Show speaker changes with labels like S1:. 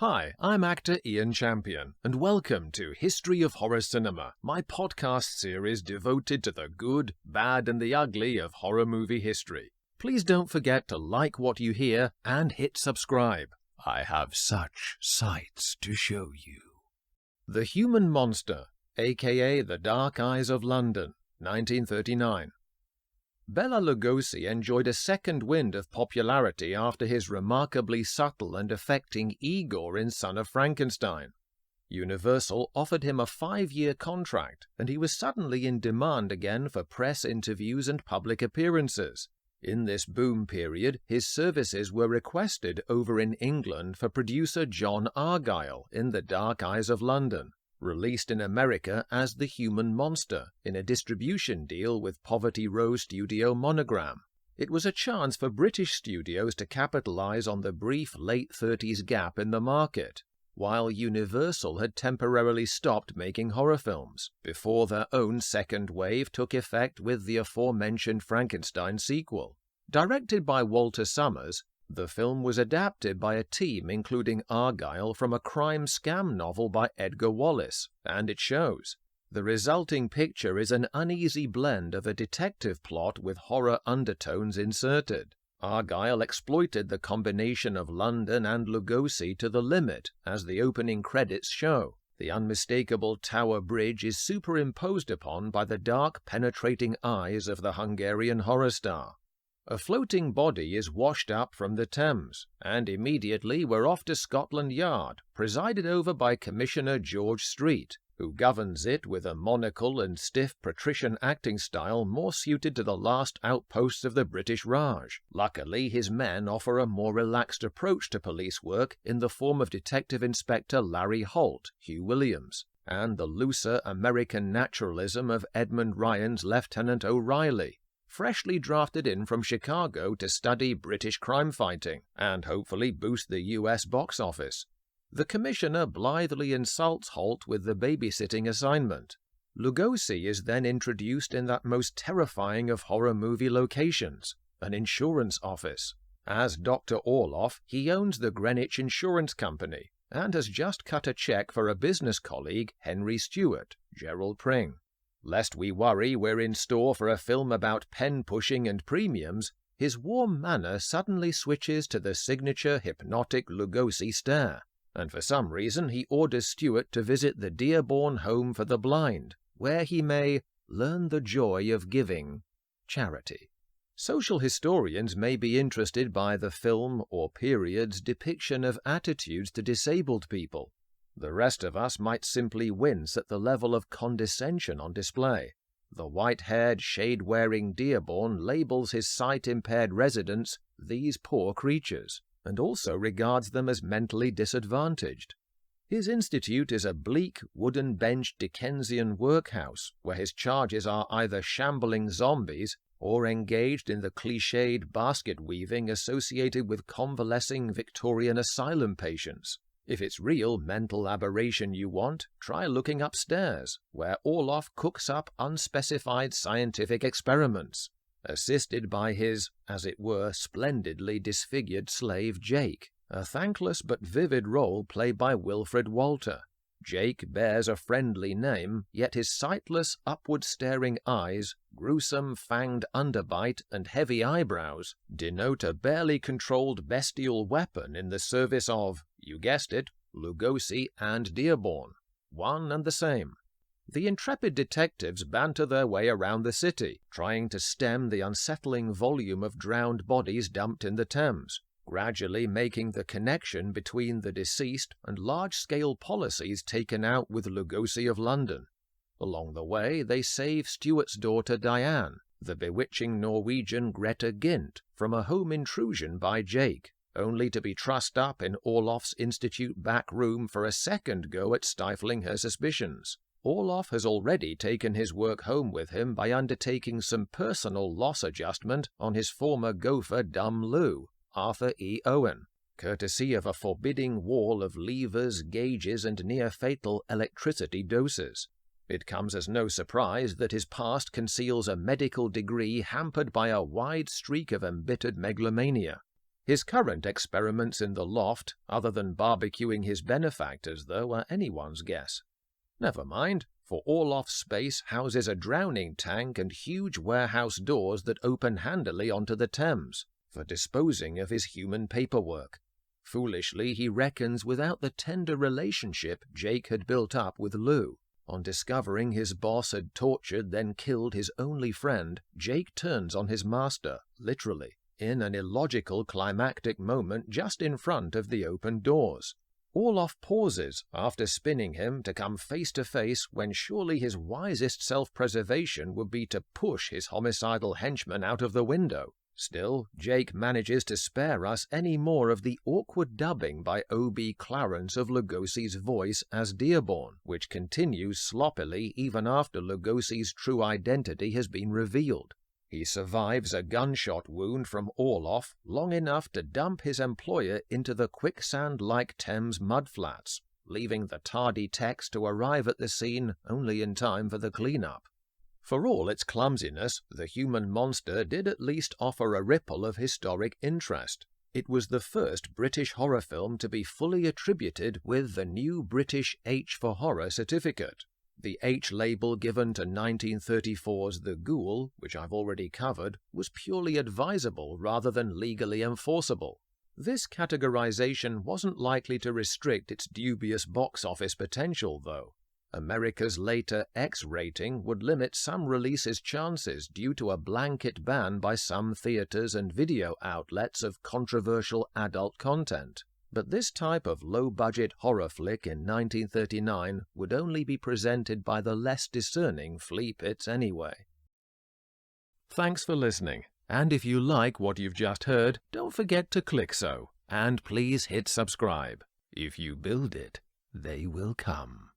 S1: Hi, I'm actor Ian Champion, and welcome to History of Horror Cinema, my podcast series devoted to the good, bad, and the ugly of horror movie history. Please don't forget to like what you hear and hit subscribe. I have such sights to show you. The Human Monster, aka The Dark Eyes of London, 1939. Bela Lugosi enjoyed a second wind of popularity after his remarkably subtle and affecting Igor in Son of Frankenstein. Universal offered him a 5-year contract, and he was suddenly in demand again for press interviews and public appearances. In this boom period, his services were requested over in England for producer John Argyle in The Dark Eyes of London, released in America as The Human Monster in a distribution deal with Poverty Row Studio Monogram. It was a chance for British studios to capitalize on the brief late 30s gap in the market, while Universal had temporarily stopped making horror films, before their own second wave took effect with the aforementioned Frankenstein sequel. Directed by Walter Summers, the film was adapted by a team including Argyle from a crime scam novel by Edgar Wallace, and it shows. The resulting picture is an uneasy blend of a detective plot with horror undertones inserted. Argyle exploited the combination of London and Lugosi to the limit, as the opening credits show. The unmistakable Tower Bridge is superimposed upon by the dark, penetrating eyes of the Hungarian horror star. A floating body is washed up from the Thames, and immediately we're off to Scotland Yard, presided over by Commissioner George Street, who governs it with a monocle and stiff patrician acting style more suited to the last outposts of the British Raj. Luckily, his men offer a more relaxed approach to police work in the form of Detective Inspector Larry Holt, Hugh Williams, and the looser American naturalism of Edmund Ryan's Lieutenant O'Reilly, freshly drafted in from Chicago to study British crime fighting and hopefully boost the US box office. The commissioner blithely insults Holt with the babysitting assignment. Lugosi is then introduced in that most terrifying of horror movie locations, an insurance office. As Dr. Orloff, he owns the Greenwich Insurance Company and has just cut a check for a business colleague, Henry Stewart, Gerald Pring. Lest we worry we're in store for a film about pen-pushing and premiums, his warm manner suddenly switches to the signature hypnotic Lugosi stare, and for some reason he orders Stewart to visit the Dearborn Home for the Blind, where he may learn the joy of giving charity. Social historians may be interested by the film or period's depiction of attitudes to disabled people. The rest of us might simply wince at the level of condescension on display. The white-haired, shade-wearing Dearborn labels his sight-impaired residents "these poor creatures," and also regards them as mentally disadvantaged. His institute is a bleak, wooden-benched Dickensian workhouse where his charges are either shambling zombies or engaged in the cliched basket-weaving associated with convalescing Victorian asylum patients. If it's real mental aberration you want, try looking upstairs, where Orloff cooks up unspecified scientific experiments, assisted by his, as it were, splendidly disfigured slave Jake, a thankless but vivid role played by Wilfred Walter. Jake bears a friendly name, yet his sightless, upward-staring eyes, gruesome fanged underbite, and heavy eyebrows denote a barely controlled bestial weapon in the service of, you guessed it, Lugosi and Dearborn, one and the same. The intrepid detectives banter their way around the city, trying to stem the unsettling volume of drowned bodies dumped in the Thames, gradually making the connection between the deceased and large-scale policies taken out with Lugosi of London. Along the way, they save Stewart's daughter Diane, the bewitching Norwegian Greta Gint, from a home intrusion by Jake, only to be trussed up in Orloff's institute back room for a second go at stifling her suspicions. Orloff has already taken his work home with him by undertaking some personal loss adjustment on his former gopher Dumb Lou, Arthur E. Owen, courtesy of a forbidding wall of levers, gauges, and near-fatal electricity doses. It comes as no surprise that his past conceals a medical degree hampered by a wide streak of embittered megalomania. His current experiments in the loft, other than barbecuing his benefactors, though, are anyone's guess. Never mind, for Orloff's space houses a drowning tank and huge warehouse doors that open handily onto the Thames, for disposing of his human paperwork. Foolishly, he reckons without the tender relationship Jake had built up with Lou. On discovering his boss had tortured, then killed his only friend, Jake turns on his master, literally, in an illogical climactic moment just in front of the open doors. Orloff pauses after spinning him to come face to face when surely his wisest self-preservation would be to push his homicidal henchman out of the window. Still, Jake manages to spare us any more of the awkward dubbing by O.B. Clarence of Lugosi's voice as Dearborn, which continues sloppily even after Lugosi's true identity has been revealed. He survives a gunshot wound from Orloff long enough to dump his employer into the quicksand-like Thames mudflats, leaving the tardy Tex to arrive at the scene only in time for the cleanup. For all its clumsiness, the human monster did at least offer a ripple of historic interest. It was the first British horror film to be fully attributed with the new British H for Horror certificate. The H label given to 1934's The Ghoul, which I've already covered, was purely advisable rather than legally enforceable. This categorization wasn't likely to restrict its dubious box office potential, though. America's later X rating would limit some releases' chances due to a blanket ban by some theaters and video outlets of controversial adult content. But this type of low-budget horror flick in 1939 would only be presented by the less discerning flea pits anyway. Thanks for listening, and if you like what you've just heard, don't forget to click so, and please hit subscribe. If you build it, they will come.